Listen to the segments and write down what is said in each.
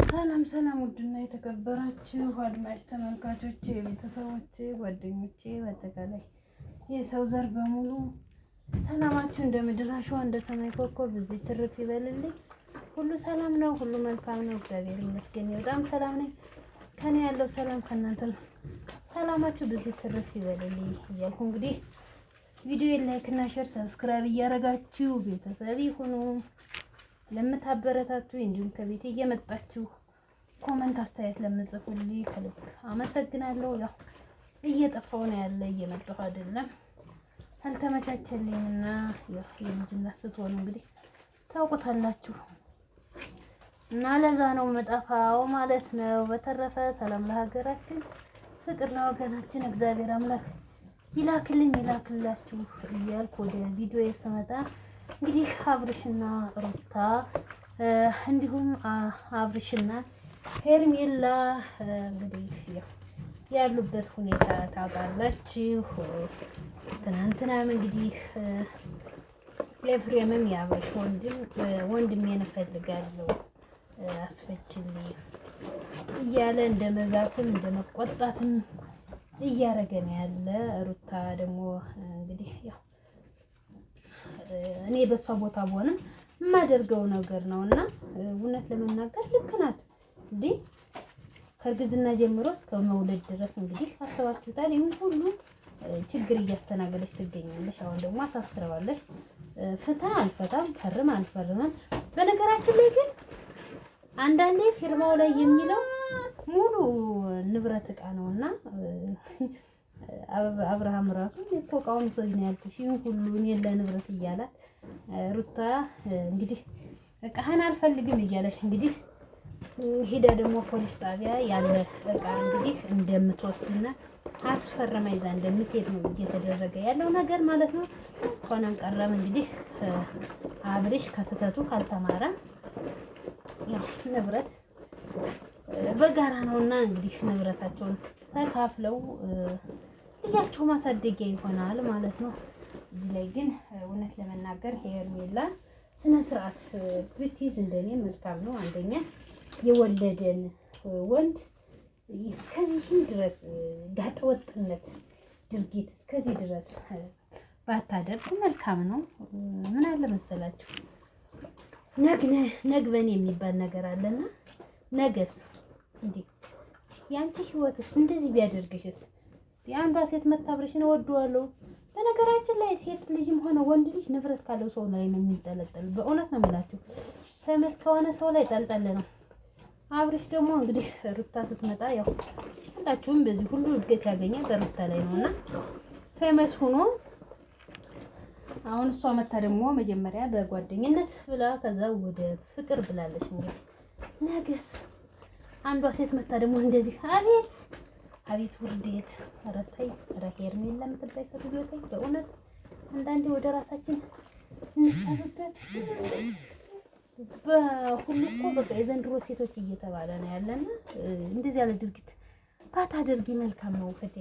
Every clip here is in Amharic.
ሰላም ሰላም፣ ውድና የተከበራችሁ አድማጭ ተመልካቾቼ፣ ቤተሰቦቼ፣ ጓደኞቼ፣ በአጠቃላይ የሰው ዘር በሙሉ ሰላማችሁ እንደ ምድር አሸዋ እንደ ሰማይ ኮከብ እዚህ ትርፍ ይበልልኝ። ሁሉ ሰላም ነው፣ ሁሉ መልካም ነው። እግዚአብሔር ይመስገን በጣም ሰላም ነኝ። ከኔ ያለው ሰላም ከእናንተ ነው። ሰላማችሁ በዚህ ትርፍ ይበልልኝ እያልኩ እንግዲህ ቪዲዮ ላይክ እና ሼር ሰብስክራይብ እያደረጋችሁ ቤተሰብ ይሁኑ። ለምታበረታቱ እንዲሁም ከቤት እየመጣችሁ ኮመንት አስተያየት ለምጽፉልኝ ከልብ አመሰግናለሁ። ያው እየጠፋው ነው ያለ እየመጣሁ አይደለም አልተመቻቸልኝና ያው የልጅነት ስትሆኑ እንግዲህ ታውቁታላችሁ እና ለዛ ነው መጣፋው ማለት ነው። በተረፈ ሰላም ለሀገራችን፣ ፍቅር ለወገናችን እግዚአብሔር አምላክ ይላክልኝ ይላክላችሁ እያልኩ ወደ ቪዲዮ ስመጣ እንግዲህ አብርሽና ሩታ እንዲሁም አብርሽና ሄርሜላ እንግዲህ ያሉበት ሁኔታ ታውቃላችሁ። ትናንትናም እንግዲህ ኤፍሬምም የአብርሽ ወንድሜን እፈልጋለሁ አስፈችልኝ እያለ እንደ መዛትም እንደ መቆጣትም እያደረገ ነው ያለ። ሩታ ደግሞ እንግዲህ ያው እኔ በሷ ቦታ ብሆንም የማደርገው ነገር ነውና እውነት ለመናገር ልክ ናት እንዴ። ከእርግዝና ጀምሮ እስከ መውለድ ድረስ እንግዲህ አስባችሁታል። ይሄን ሁሉ ችግር እያስተናገደች ትገኛለች። አሁን ደግሞ አሳስረዋለች። ፍታ አልፈታም፣ ፈርም አልፈርምም። በነገራችን ላይ ግን አንዳንዴ ፊርማው ላይ የሚለው ሙሉ ንብረት ዕቃ ነውና አብርሃም ራሱ የቆቃውን ሰው ነው ያልኩሽ ሁሉ እኔን ለንብረት እያላት ሩታ እንግዲህ ዕቃህን አልፈልግም እያለሽ እንግዲህ ሄዳ ደግሞ ፖሊስ ጣቢያ ያለ ዕቃ እንግዲህ እንደምትወስድና አስፈረማ ይዛ እንደምትሄድ ነው እየተደረገ ያለው ነገር ማለት ነው። ሆነም ቀረም እንግዲህ አብርሽ ከስተቱ ካልተማረ ያው ንብረት በጋራ ነውና እንግዲህ ንብረታቸውን ተካፍለው ልጃቸው ማሳደጊያ ይሆናል ማለት ነው። እዚህ ላይ ግን እውነት ለመናገር ሄርሜላ ስነ ስርዓት ብትይዝ እንደኔ መልካም ነው። አንደኛ የወለደን ወንድ እስከዚህም ድረስ ጋጠወጥነት ድርጊት እስከዚህ ድረስ ባታደርግ መልካም ነው። ምን አለ መሰላችሁ ነግበን የሚባል ነገር አለና ነገስ እንዴ ያንቺ ህይወትስ እንደዚህ ቢያደርግሽስ? የአንዷ ሴት መታብርሽን እወደዋለሁ። በነገራችን ላይ ሴት ልጅም ሆነ ወንድ ልጅ ንብረት ካለው ሰው ላይ ነው የሚንጠለጠል። በእውነት ነው የምላችሁ። ፈመስ ከሆነ ሰው ላይ ጠልጠል ነው። አብርሽ ደግሞ እንግዲህ ሩታ ስትመጣ ያው ሁላችሁም በዚህ ሁሉ እድገት ያገኛል በሩታ ላይ ነውና ፈመስ ሆኖ አሁን እሷ መታ ደግሞ መጀመሪያ በጓደኝነት ብላ ከዛ ወደ ፍቅር ብላለች። እንግዲህ ነገስ አንዷ ሴት መታ ደግሞ እንደዚህ አቤት ውርዴት! ኧረ ተይ! ኧረ ሄርሜላ የምትባይ ሴትዮ ተይ! በእውነት አንዳንዴ ወደ ራሳችን እንሳብበት። በሁሉ እኮ በቃ የዘንድሮ ሴቶች እየተባለ ነው ያለና እንደዚህ ያለ ድርጊት ባታደርጊ መልካም ነው እህቴ።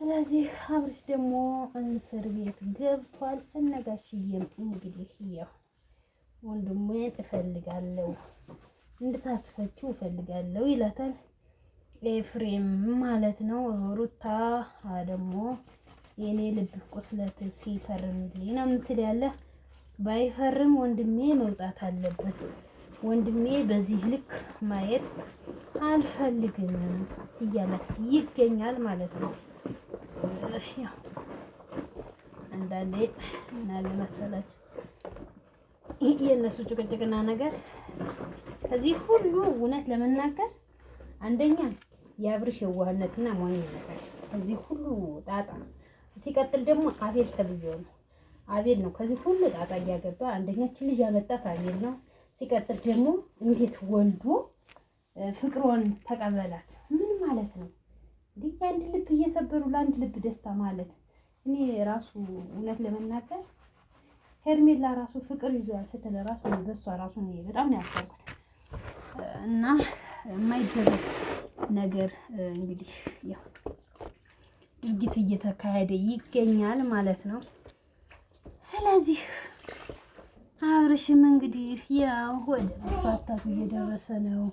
ስለዚህ አብርሽ ደግሞ እስር ቤት ገብቷል። እነጋሽዬም እንግዲህ ያው ወንድሜን እፈልጋለሁ እንድታስፈችው እፈልጋለሁ ይላታል ኤፍሬም ማለት ነው። ሩታ ደግሞ የኔ ልብ ቁስለት ሲፈርምልኝ ነው የምትል ያለ ባይፈርም ወንድሜ መውጣት አለበት። ወንድሜ በዚህ ልክ ማየት አልፈልግም እያለ ይገኛል ማለት ነው። ያው አንዳንዴ ምን አለ መሰላችሁ የእነሱ ጭቅጭቅና ነገር ከዚህ ሁሉ እውነት ለመናገር አንደኛ የአብርሽ የዋህነትና ሞኝነት ከዚህ ሁሉ ጣጣ፣ ሲቀጥል ደግሞ አቤል ተብዬው ነው። አቤል ነው ከዚህ ሁሉ ጣጣ እያገባ አንደኛችን ልጅ ያመጣት አቤል ነው። ሲቀጥል ደግሞ እንዴት ወልዶ ፍቅሯን ተቀበላት ምን ማለት ነው? እንዴ አንድ ልብ እየሰበሩ ለአንድ ልብ ደስታ ማለት እኔ ራሱ እውነት ለመናገር ሄርሜላ ራሱ ፍቅር ይዟል ስትል ራሱ በሷ ራሱ በጣም ነው ያሰብኩት እና የማይደረግ ነገር እንግዲህ ያው ድርጊት እየተካሄደ ይገኛል ማለት ነው። ስለዚህ አብርሽም እንግዲህ ያው ወደ መፋታቱ እየደረሰ ነው።